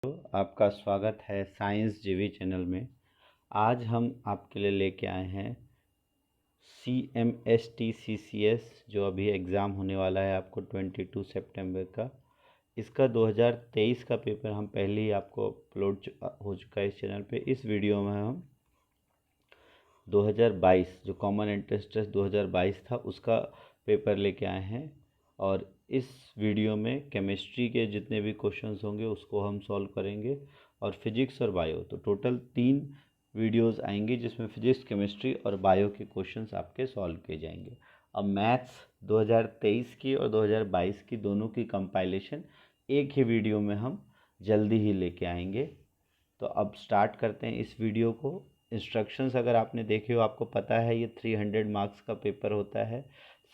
आपका स्वागत है साइंस जीवी चैनल में। आज हम आपके लिए लेके आए हैं CMSTCCS जो अभी एग्ज़ाम होने वाला है आपको 22 सितंबर का। इसका 2023 का पेपर हम पहले ही आपको अपलोड हो चुका है इस चैनल पे। इस वीडियो में हम 2022 जो कॉमन एंट्रेंस टेस्ट 2022 था उसका पेपर लेके आए हैं, और इस वीडियो में केमिस्ट्री के जितने भी क्वेश्चंस होंगे उसको हम सॉल्व करेंगे, और फिजिक्स और बायो, तो टोटल 3 वीडियोस आएंगे जिसमें फिजिक्स, केमिस्ट्री और बायो के क्वेश्चंस आपके सॉल्व किए जाएंगे। अब मैथ्स 2023 की और 2022 की दोनों की कंपाइलेशन एक ही वीडियो में हम जल्दी ही लेके आएंगे। तो अब स्टार्ट करते हैं इस वीडियो को। इंस्ट्रक्शंस अगर आपने देखे हो, आपको पता है ये 300 मार्क्स का पेपर होता है।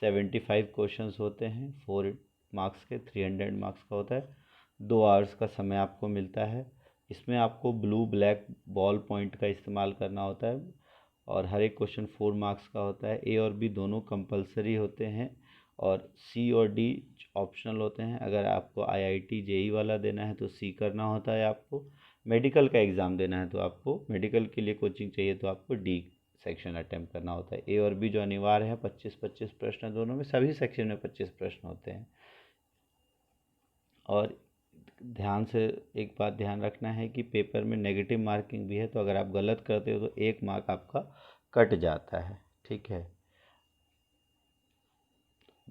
75 क्वेश्चंस होते हैं, 4 मार्क्स के, 300 मार्क्स का होता है। 2 आवर्स का समय आपको मिलता है। इसमें आपको ब्लू ब्लैक बॉल पॉइंट का इस्तेमाल करना होता है, और हर एक क्वेश्चन 4 मार्क्स का होता है। ए और बी दोनों कंपलसरी होते हैं, और सी और डी ऑप्शनल होते हैं। अगर आपको IIT JEE वाला देना है तो सी करना होता है आपको। मेडिकल का एग्ज़ाम देना है तो आपको, मेडिकल के लिए कोचिंग चाहिए तो आपको डी सेक्शन अटैम्प्ट करना होता है। ए और बी जो अनिवार्य है, 25-25 प्रश्न दोनों में, सभी सेक्शन में 25 प्रश्न होते हैं। और ध्यान से एक बात ध्यान रखना है कि पेपर में नेगेटिव मार्किंग भी है, तो अगर आप गलत करते हो तो 1 मार्क आपका कट जाता है। ठीक है,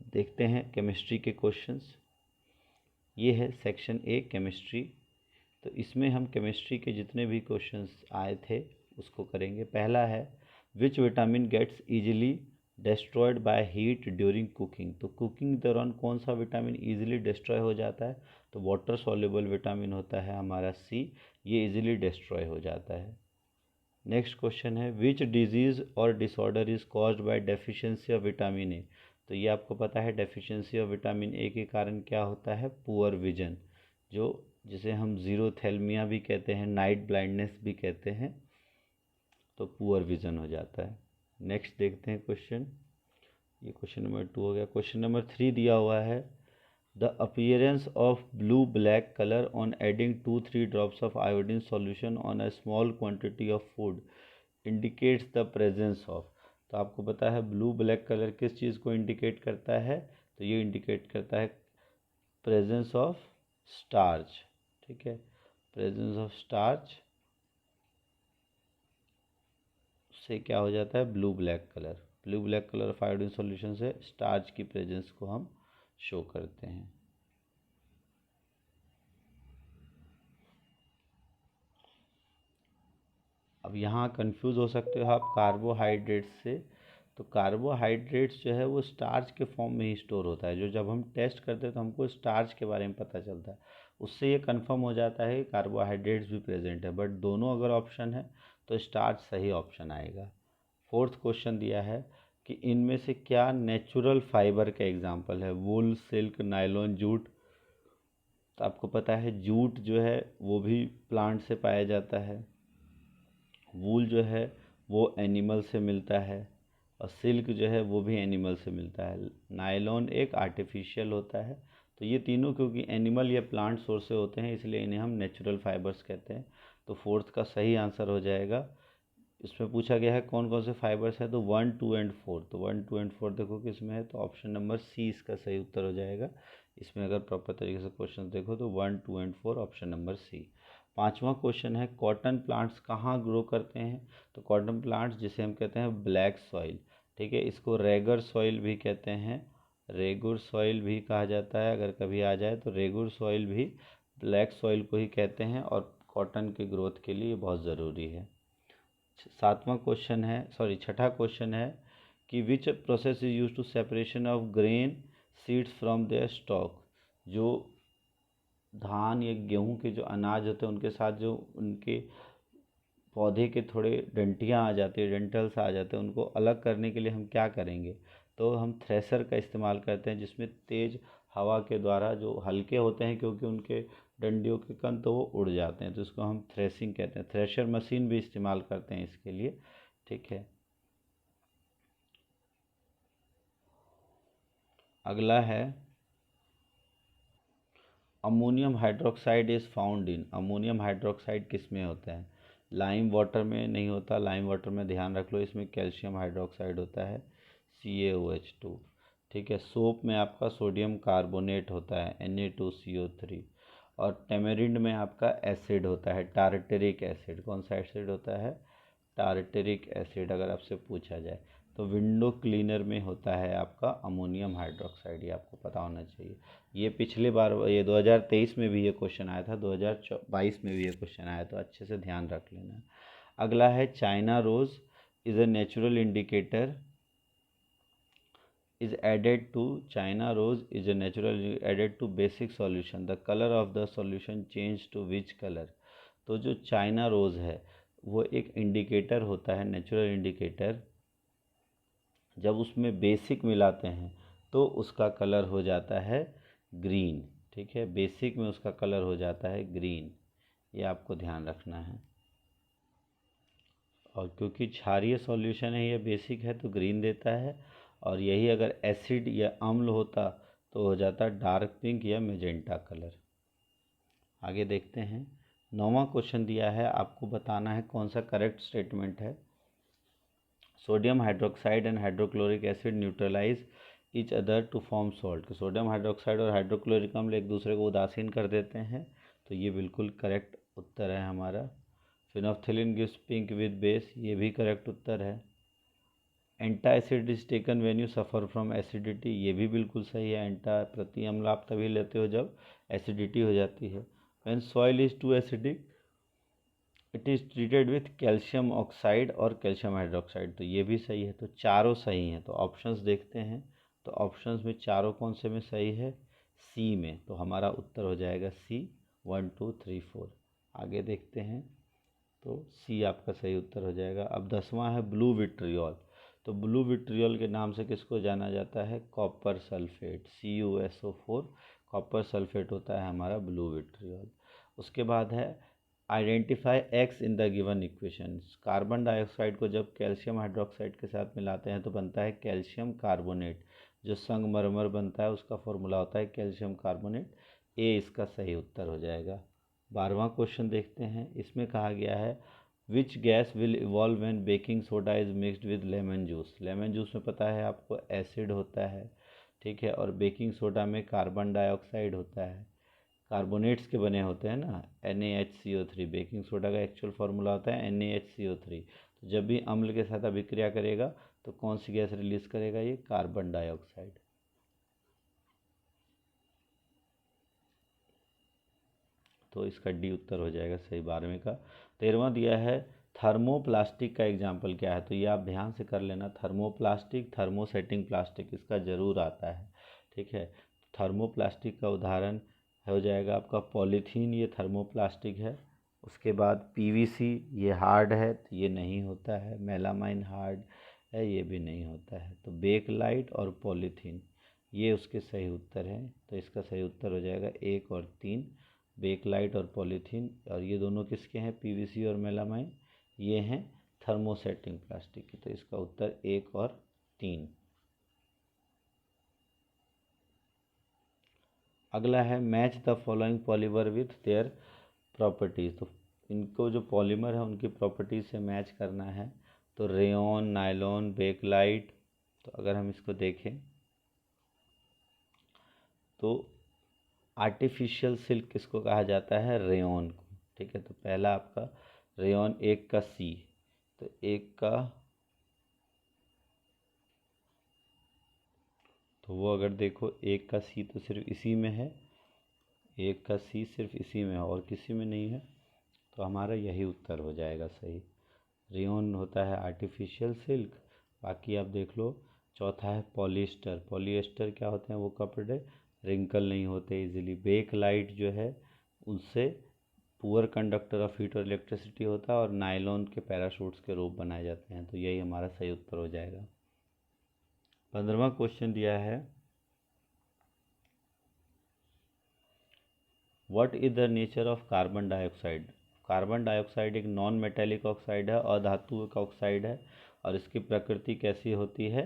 देखते हैं केमिस्ट्री के क्वेश्चंस। ये है सेक्शन ए केमिस्ट्री। तो इसमें हम केमिस्ट्री के जितने भी क्वेश्चंस आए थे उसको करेंगे। पहला है, which vitamin gets easily destroyed by heat during cooking. तो कुकिंग के दौरान कौन सा विटामिन इजीली डिस्ट्रॉय हो जाता है? तो वाटर सॉल्युबल विटामिन होता है हमारा सी, ये इजीली डिस्ट्रॉय हो जाता है। नेक्स्ट क्वेश्चन है, विच डिजीज़ और disorder is caused by deficiency of vitamin A. तो ये आपको पता है डेफिशिएंसी ऑफ विटामिन ए के कारण क्या होता है? पुअर विजन, जो जिसे हम जीरोथेल्मिया भी कहते हैं, नाइट ब्लाइंडनेस भी कहते हैं, तो पुअर विजन हो जाता है। नेक्स्ट देखते हैं क्वेश्चन। ये क्वेश्चन नंबर 2 हो गया। क्वेश्चन नंबर 3 दिया हुआ है, the appearance of blue black colour on adding 2-3 drops of iodine solution on a small quantity of food indicates the presence of. तो आपको पता है ब्लू ब्लैक कलर किस चीज़ को इंडिकेट करता है? तो ये इंडिकेट करता है प्रेजेंस ऑफ स्टार्च। ठीक है, प्रेजेंस ऑफ स्टार्च से क्या हो जाता है? Blue black colour. Blue black colour of iodine solution से स्टार्च की प्रेजेंस को हम शो करते हैं। अब यहाँ कंफ्यूज हो सकते हो आप कार्बोहाइड्रेट्स से। तो कार्बोहाइड्रेट्स जो है वो स्टार्च के फॉर्म में ही स्टोर होता है। जो जब हम टेस्ट करते हैं तो हमको स्टार्च के बारे में पता चलता है, उससे ये कंफर्म हो जाता है कि कार्बोहाइड्रेट्स भी प्रेजेंट है। बट दोनों अगर ऑप्शन है तो स्टार्च सही ऑप्शन आएगा। फोर्थ क्वेश्चन दिया है कि इनमें से क्या नेचुरल फाइबर का एग्जाम्पल है? वूल, सिल्क, नायलॉन, जूट। तो आपको पता है जूट जो है वो भी प्लांट से पाया जाता है, वूल जो है वो एनिमल से मिलता है, और सिल्क जो है वो भी एनिमल से मिलता है। नायलॉन एक आर्टिफिशियल होता है। तो ये तीनों क्योंकि एनिमल या प्लांट सोर्स से होते हैं, इसलिए इन्हें हम नेचुरल फाइबर्स कहते हैं। तो फोर्थ का सही आंसर हो जाएगा। इसमें पूछा गया है कौन कौन से फाइबर्स हैं, तो 1, 2 एंड 4। तो 1, 2 एंड 4 देखो किस में है, तो ऑप्शन नंबर सी इसका सही उत्तर हो जाएगा। इसमें अगर प्रॉपर तरीके से क्वेश्चन देखो तो 1, 2 एंड 4, ऑप्शन नंबर सी। पांचवा क्वेश्चन है, कॉटन प्लांट्स कहाँ ग्रो करते हैं? तो कॉटन प्लांट्स जिसे हम कहते हैं ब्लैक सॉइल, ठीक है, इसको रेगर सॉइल भी कहते हैं, रेगुर सॉइल भी कहा जाता है। अगर कभी आ जाए तो रेगुर सॉइल भी ब्लैक सॉइल को ही कहते हैं, और कॉटन के ग्रोथ के लिए बहुत ज़रूरी है। सातवां क्वेश्चन है, सॉरी छठा क्वेश्चन है कि which process is use to separation of grain seeds from their stock. जो धान या गेहूं के जो अनाज होते हैं उनके साथ जो उनके पौधे के थोड़े डंटियां आ जाती है, डंटल्स आ जाते हैं, उनको अलग करने के लिए हम क्या करेंगे? तो हम थ्रेसर का इस्तेमाल करते हैं, जिसमें तेज़ हवा के द्वारा, जो हल्के होते हैं क्योंकि उनके डंडियों के कण तो वो उड़ जाते हैं, तो इसको हम थ्रेसिंग कहते हैं। थ्रेशर मशीन भी इस्तेमाल करते हैं इसके लिए। ठीक है, अगला है ammonium hydroxide is found in, ammonium hydroxide किस में होता है? लाइम वाटर में नहीं होता, लाइम वाटर में ध्यान रख लो, इसमें कैल्शियम हाइड्रोक्साइड होता है CaOH2। ठीक है, सोप में आपका सोडियम कार्बोनेट होता है Na2CO3, और टेमेरिंड में आपका एसिड होता है टारटेरिक एसिड। कौन सा एसिड होता है? टारटेरिक एसिड, अगर आपसे पूछा जाए। तो विंडो क्लीनर में होता है आपका अमोनियम हाइड्रोक्साइड, ये आपको पता होना चाहिए। ये पिछले बार, ये 2023 में भी ये क्वेश्चन आया था, 2022 में भी ये क्वेश्चन आया, तो अच्छे से ध्यान रख लेना। अगला है China rose is a natural indicator is added to China rose is a natural added to basic solution, the color of the solution change to which color? तो जो चाइना रोज है वो एक इंडिकेटर होता है, नेचुरल इंडिकेटर। जब उसमें basic मिलाते हैं तो उसका कलर हो जाता है ग्रीन। ठीक है, बेसिक में उसका कलर हो जाता है ग्रीन, ये आपको ध्यान रखना है। और क्योंकि क्षारीय सॉल्यूशन है, ये बेसिक है तो ग्रीन देता है, और यही अगर एसिड या अम्ल होता तो हो जाता डार्क पिंक या मेजेंटा कलर। आगे देखते हैं। 9वां क्वेश्चन दिया है, आपको बताना है कौन सा करेक्ट स्टेटमेंट है। Sodium hydroxide and hydrochloric acid neutralize each other to form salt. Sodium hydroxide और हाइड्रोक्लोरिक अम्ल एक दूसरे को उदासीन कर देते हैं, तो ये बिल्कुल करेक्ट उत्तर है हमारा। Phenolphthalein gives pink with base, ये भी करेक्ट उत्तर है। Antacid is taken when you suffer from acidity, ये भी बिल्कुल सही है। एंटा प्रति अम्ल आप तभी लेते हो जब एसिडिटी हो जाती है। When soil is too acidic it is treated with calcium oxide और कैल्शियम हाइड्रोक्साइड, तो ये भी सही है। तो चारों सही हैं। तो ऑप्शंस देखते हैं, तो ऑप्शंस में चारों कौन से में सही है? सी में, तो हमारा उत्तर हो जाएगा सी, 1 2 3 4। आगे देखते हैं, तो सी आपका सही उत्तर हो जाएगा। अब 10वां है ब्लू विट्रियोल। तो ब्लू विट्रियोल के नाम से किसको जाना जाता है? Copper sulphate, CuSO4, copper sulphate होता है हमारा ब्लू विट्रियोल। उसके बाद है identify x in the given equation. Carbon dioxide को जब कैल्शियम हाइड्रोक्साइड के साथ मिलाते हैं तो बनता है कैल्शियम कार्बोनेट। जो संगमरमर बनता है उसका फॉर्मूला होता है कैल्शियम कार्बोनेट। ए इसका सही उत्तर हो जाएगा। 12वां क्वेश्चन देखते हैं। इसमें कहा गया है which gas will evolve when baking soda is mixed with lemon juice. Lemon juice में पता है आपको एसिड होता है, ठीक है, और बेकिंग सोडा में कार्बन डाइऑक्साइड होता है, कार्बोनेट्स के बने होते हैं ना, NaHCO3। बेकिंग सोडा का एक्चुअल फार्मूला होता है NaHCO3। तो जब भी अम्ल के साथ अभिक्रिया करेगा तो कौन सी गैस रिलीज करेगा? ये कार्बन डाइऑक्साइड। तो इसका डी उत्तर हो जाएगा सही 12वें का। 13वां दिया है थर्मोप्लास्टिक का एग्जाम्पल क्या है? तो ये आप ध्यान से कर लेना। थर्मोप्लास्टिक, थर्मोसेटिंग प्लास्टिक, इसका जरूर आता है। ठीक है, थर्मोप्लास्टिक का उदाहरण हो जाएगा आपका पॉलीथीन, ये थर्मोप्लास्टिक है। उसके बाद PVC, ये हार्ड है तो ये नहीं होता है। मेलामाइन हार्ड है, ये भी नहीं होता है। तो बेकलाइट और पॉलीथीन, ये उसके सही उत्तर हैं। तो इसका सही उत्तर हो जाएगा 1 और 3, बेकलाइट और पॉलीथीन। और ये दोनों किसके हैं? PVC और मेलामाइन, ये हैं थर्मोसेटिंग प्लास्टिक की। तो इसका उत्तर 1 और 3। अगला है match the following polymer with their properties. तो इनको जो पॉलीमर है उनकी प्रॉपर्टीज से मैच करना है। तो रेयॉन, नायलॉन, बेकलाइट। तो अगर हम इसको देखें तो आर्टिफिशियल सिल्क किसको कहा जाता है? रेयॉन को। ठीक है, तो पहला आपका रेयॉन 1 का सी, तो 1 का, तो वो अगर देखो 1 का सी तो सिर्फ इसी में है, 1 का सी सिर्फ इसी में है और किसी में नहीं है, तो हमारा यही उत्तर हो जाएगा सही। रेयॉन होता है आर्टिफिशियल सिल्क। बाकी आप देख लो। चौथा है पॉलिएस्टर। पॉलिएस्टर क्या होते हैं? वो कपड़े रिंकल नहीं होते इजीली। बेकलाइट जो है उससे पुअर कंडक्टर ऑफ हीट और इलेक्ट्रिसिटी होता है, और नायलॉन के पैराशूट्स के रूप बनाए जाते हैं। तो यही हमारा सही उत्तर हो जाएगा। 15वां क्वेश्चन दिया है what is the nature of carbon dioxide. Carbon dioxide एक नॉन मेटेलिक ऑक्साइड है, अधातु का ऑक्साइड है, और इसकी प्रकृति कैसी होती है?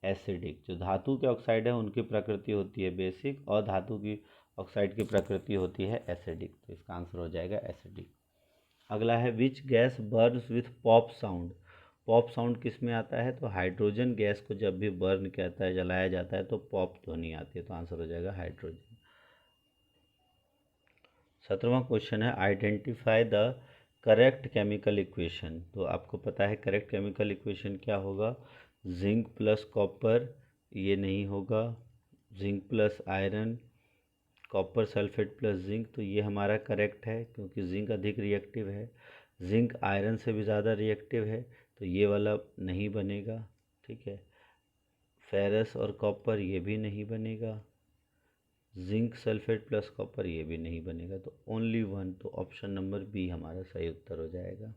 एसिडिक। जो धातु के ऑक्साइड है उनकी प्रकृति होती है बेसिक, और धातु की ऑक्साइड की प्रकृति होती है एसिडिक, तो इसका आंसर हो जाएगा एसिडिक। अगला है which gas Burns with pop sound. Pop sound किस में आता है? तो हाइड्रोजन गैस को जब भी बर्न कहता है, जलाया जाता है, तो पॉप ध्वनि आती है, तो आंसर हो जाएगा हाइड्रोजन। 17वां क्वेश्चन है identify the correct chemical equation. तो आपको पता है करेक्ट केमिकल इक्वेशन क्या होगा? जिंक प्लस कॉपर, ये नहीं होगा। Zinc plus iron, copper sulphate plus zinc, तो ये हमारा करेक्ट है क्योंकि जिंक अधिक रिएक्टिव है। जिंक आयरन से भी ज़्यादा रिएक्टिव है, तो ये वाला नहीं बनेगा। ठीक है, फेरस और कॉपर ये भी नहीं बनेगा। जिंक सल्फेट प्लस कॉपर ये भी नहीं बनेगा, तो ओनली वन, तो ऑप्शन नंबर बी हमारा सही उत्तर हो जाएगा।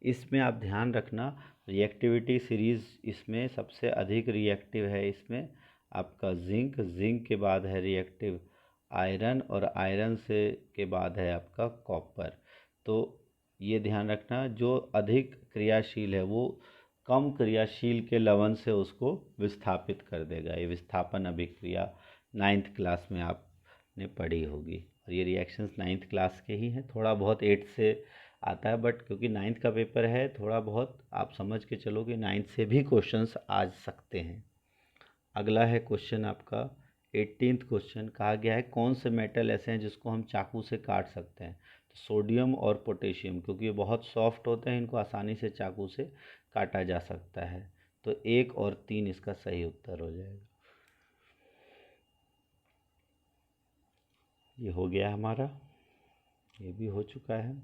इसमें आप ध्यान रखना रिएक्टिविटी सीरीज़ इसमें सबसे अधिक रिएक्टिव है। इसमें आपका जिंक, जिंक के बाद है रिएक्टिव आयरन, और आयरन से के बाद है आपका कॉपर। तो ये ध्यान रखना जो अधिक क्रियाशील है वो कम क्रियाशील के लवण से उसको विस्थापित कर देगा। ये विस्थापन अभिक्रिया 9th क्लास में आपने पढ़ी होगी, और ये रिएक्शंस 9th क्लास के ही हैं। थोड़ा बहुत 8th से आता है, बट क्योंकि 9th का पेपर है थोड़ा बहुत आप समझ के चलो कि 9th से भी क्वेश्चंस आ सकते हैं। अगला है क्वेश्चन आपका 18th क्वेश्चन। कहा गया है कौन से मेटल ऐसे हैं जिसको हम चाकू से काट सकते हैं? तो सोडियम और पोटेशियम, क्योंकि ये बहुत सॉफ्ट होते हैं, इनको आसानी से चाकू से काटा जा सकता है। तो 1 और 3 इसका सही उत्तर हो जाएगा। ये हो गया हमारा, ये भी हो चुका है।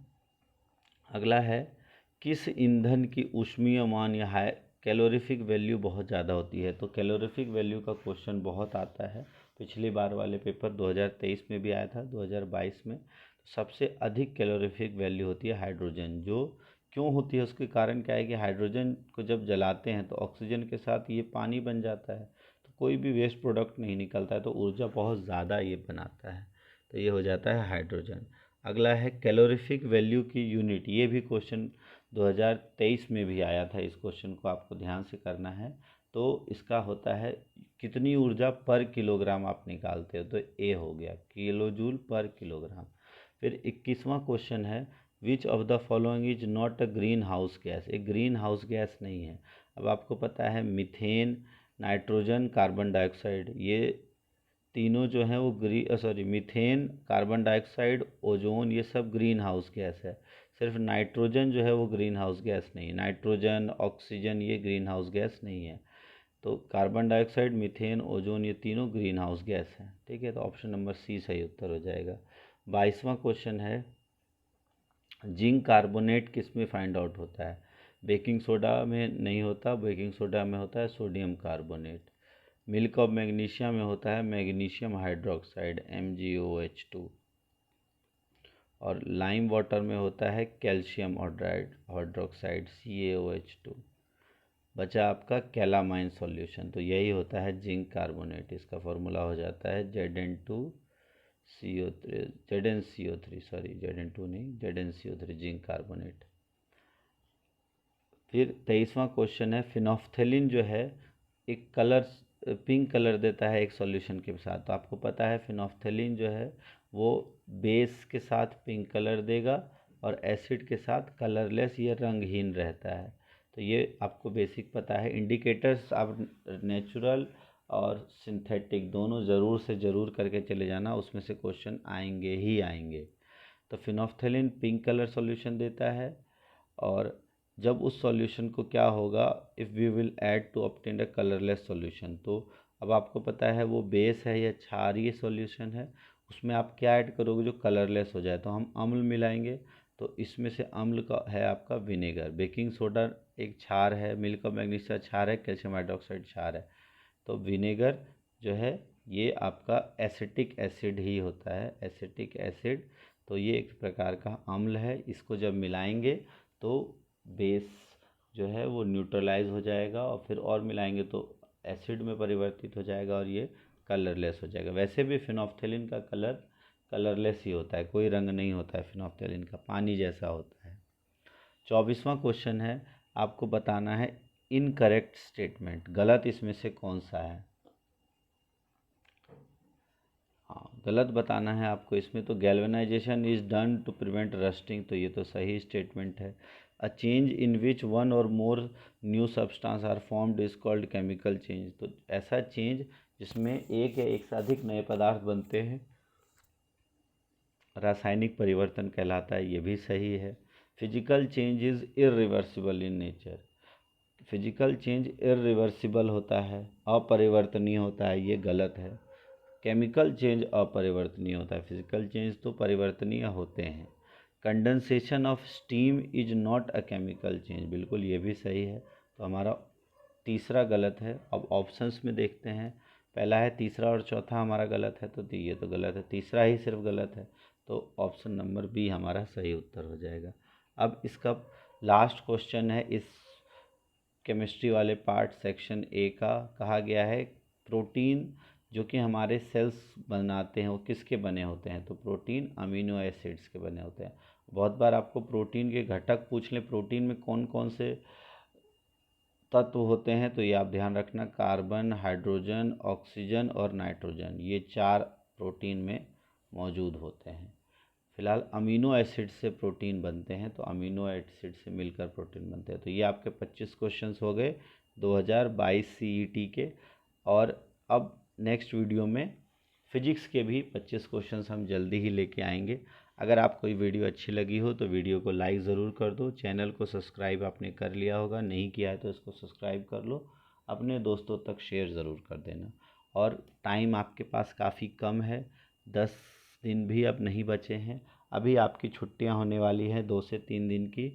अगला है किस ईंधन की ऊष्मीय मान या हाई कैलोरीफिक वैल्यू बहुत ज़्यादा होती है? तो कैलोरीफिक वैल्यू का क्वेश्चन बहुत आता है, पिछली बार वाले पेपर 2023 में भी आया था, 2022 में। तो सबसे अधिक कैलोरीफिक वैल्यू होती है हाइड्रोजन। जो क्यों होती है उसके कारण क्या है कि हाइड्रोजन को जब जलाते हैं तो ऑक्सीजन के साथ ये पानी बन जाता है, तो कोई भी वेस्ट प्रोडक्ट नहीं निकलता है, तो ऊर्जा बहुत ज़्यादा ये बनाता है, तो ये हो जाता है हाइड्रोजन। अगला है कैलोरीफिक वैल्यू की यूनिट। ये भी क्वेश्चन 2023 में भी आया था, इस क्वेश्चन को आपको ध्यान से करना है। तो इसका होता है कितनी ऊर्जा पर किलोग्राम आप निकालते हो, तो ए हो गया किलो जूल पर किलोग्राम। फिर 21वां क्वेश्चन है which of the following is not a green house gas. एक ग्रीन हाउस गैस नहीं है। अब आपको पता है मीथेन, नाइट्रोजन, कार्बन डाइऑक्साइड, ये तीनों जो हैं वो मीथेन, कार्बन डाइऑक्साइड, ओजोन, ये सब ग्रीन हाउस गैस है। सिर्फ नाइट्रोजन जो है वो ग्रीन हाउस गैस नहीं है। नाइट्रोजन, ऑक्सीजन ये ग्रीन हाउस गैस नहीं है। तो कार्बन डाइऑक्साइड, मीथेन, ओजोन ये तीनों ग्रीन हाउस गैस हैं। ठीक है, तो ऑप्शन नंबर सी सही उत्तर हो जाएगा। 22वां क्वेश्चन है जिंक कार्बोनेट किस में फाइंड आउट होता है? बेकिंग सोडा में नहीं होता, बेकिंग सोडा में होता है sodium carbonate. Milk of magnesia में होता है मैग्नीशियम हाइड्रोक्साइड MgOH2, और लाइम वाटर में होता है कैल्शियम हाइड्रोक्साइड CaOH2। बचा आपका कैलामाइन सॉल्यूशन, तो यही होता है जिंक कार्बोनेट। इसका फॉर्मूला हो जाता है ZnCO3 जिंक कार्बोनेट। फिर 23वां क्वेश्चन है फिनोफ्थेलिन जो है एक कलर पिंक कलर देता है एक सॉल्यूशन के साथ। तो आपको पता है फिनोफ्थेलिन जो है वो बेस के साथ पिंक कलर देगा और एसिड के साथ कलरलेस, ये रंगहीन रहता है। तो ये आपको बेसिक पता है। इंडिकेटर्स आप नेचुरल और सिंथेटिक दोनों ज़रूर से ज़रूर करके चले जाना, उसमें से क्वेश्चन आएंगे ही आएंगे। तो फिनोफ्थेलिन पिंक कलर सॉल्यूशन देता है, और जब उस सॉल्यूशन को क्या होगा if we will add to obtain a colourless solution. तो अब आपको पता है वो बेस है या क्षारीय सॉल्यूशन है, उसमें आप क्या ऐड करोगे जो कलरलेस हो जाए? तो हम अम्ल मिलाएंगे, तो इसमें से अम्ल का है आपका विनेगर। बेकिंग सोडा एक क्षार है, मिल्क ऑफ मैग्नीशिया क्षार है, कैल्शियम हाइड्रोक्साइड क्षार है। तो विनेगर जो है ये आपका एसिटिक एसिड ही होता है, एसिटिक एसिड। तो ये एक प्रकार का अम्ल है, इसको जब मिलाएंगे तो बेस जो है वो न्यूट्रलाइज हो जाएगा, और फिर और मिलाएंगे तो एसिड में परिवर्तित हो जाएगा और ये कलरलेस हो जाएगा। वैसे भी फिनोफ्थेलिन का कलर कलरलेस ही होता है, कोई रंग नहीं होता है फिनोफ्थेलिन का, पानी जैसा होता है। 24वां क्वेश्चन है आपको बताना है इनकरेक्ट स्टेटमेंट, गलत इसमें से कौन सा है? हाँ, गलत बताना है आपको इसमें। तो galvanization is done to prevent rusting, तो ये तो सही स्टेटमेंट है। A change in which one or more new substance are formed is called chemical change, तो ऐसा चेंज जिसमें एक या एक से अधिक नए पदार्थ बनते हैं रासायनिक परिवर्तन कहलाता है, ये भी सही है। Physical change is irreversible in nature, physical change irreversible होता है, अपरिवर्तनीय होता है, ये गलत है। केमिकल चेंज अपरिवर्तनीय होता है, फिजिकल चेंज तो परिवर्तनीय होते हैं। Condensation of steam is not a chemical change, बिल्कुल ये भी सही है। तो हमारा तीसरा गलत है। अब ऑप्शंस में देखते हैं, पहला है तीसरा और चौथा हमारा गलत है, तो ये तो गलत है, तीसरा ही सिर्फ गलत है, तो ऑप्शन नंबर बी हमारा सही उत्तर हो जाएगा। अब इसका लास्ट क्वेश्चन है इस केमिस्ट्री वाले पार्ट सेक्शन ए का, कहा गया है प्रोटीन जो कि हमारे सेल्स बनाते हैं वो किसके बने होते हैं, तो प्रोटीन अमीनो एसिड्स के बने होते हैं। बहुत बार आपको प्रोटीन के घटक पूछ लें, प्रोटीन में कौन कौन से तत्व होते हैं, तो ये आप ध्यान रखना, कार्बन, हाइड्रोजन, ऑक्सीजन और नाइट्रोजन, ये 4 प्रोटीन में मौजूद होते हैं। फिलहाल अमीनो एसिड से प्रोटीन बनते हैं, तो अमीनो एसिड से मिलकर प्रोटीन बनते हैं। तो ये आपके 25 क्वेश्चंस हो गए 2022 सीईटी के। और अब नेक्स्ट वीडियो में फिजिक्स के भी 25 क्वेश्चंस हम जल्दी ही लेके आएंगे। अगर आपको ये वीडियो अच्छी लगी हो तो वीडियो को लाइक ज़रूर कर दो, चैनल को सब्सक्राइब आपने कर लिया होगा, नहीं किया है तो इसको सब्सक्राइब कर लो, अपने दोस्तों तक शेयर ज़रूर कर देना। और टाइम आपके पास काफ़ी कम है, 10 दिन भी अब नहीं बचे हैं। अभी आपकी छुट्टियां होने वाली हैं 2 से 3 दिन की,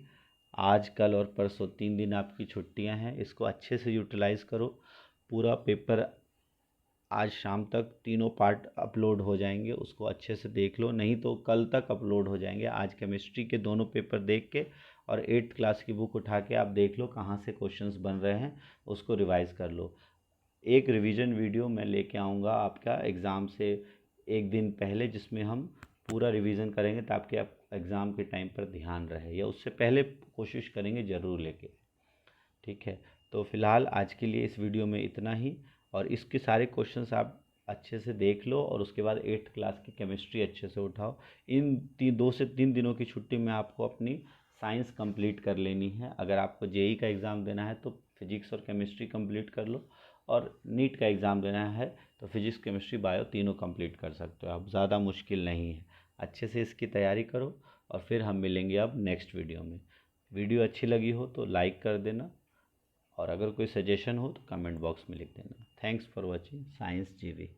आज कल और परसों 3 दिन आपकी छुट्टियां हैं, इसको अच्छे से यूटिलाइज़ करो। पूरा पेपर आज शाम तक तीनों पार्ट अपलोड हो जाएंगे, उसको अच्छे से देख लो, नहीं तो कल तक अपलोड हो जाएंगे। आज केमिस्ट्री के दोनों पेपर देख के और 8th क्लास की बुक उठा के आप देख लो कहाँ से क्वेश्चंस बन रहे हैं, उसको रिवाइज़ कर लो। एक रिवीजन वीडियो मैं लेके आऊँगा आपका एग्ज़ाम से एक दिन पहले, जिसमें हम पूरा रिवीजन करेंगे ताकि आप एग्ज़ाम के टाइम पर ध्यान रहे, या उससे पहले कोशिश करेंगे ज़रूर लेके। ठीक है, तो फिलहाल आज के लिए इस वीडियो में इतना ही, और इसके सारे क्वेश्चंस आप अच्छे से देख लो और उसके बाद 8th क्लास की केमिस्ट्री अच्छे से उठाओ। इन 2 से 3 दिनों की छुट्टी में आपको अपनी साइंस कंप्लीट कर लेनी है। अगर आपको जेई का एग्ज़ाम देना है तो फिजिक्स और केमिस्ट्री कंप्लीट कर लो, और नीट का एग्ज़ाम देना है तो फिजिक्स, केमिस्ट्री, बायो तीनों कंप्लीट कर सकते हो आप, ज़्यादा मुश्किल नहीं है। अच्छे से इसकी तैयारी करो और फिर हम मिलेंगे अब नेक्स्ट वीडियो में। वीडियो अच्छी लगी हो तो लाइक कर देना, और अगर कोई सजेशन हो तो कमेंट बॉक्स में लिख देना। थैंक्स फॉर वॉचिंग साइंस जीवी।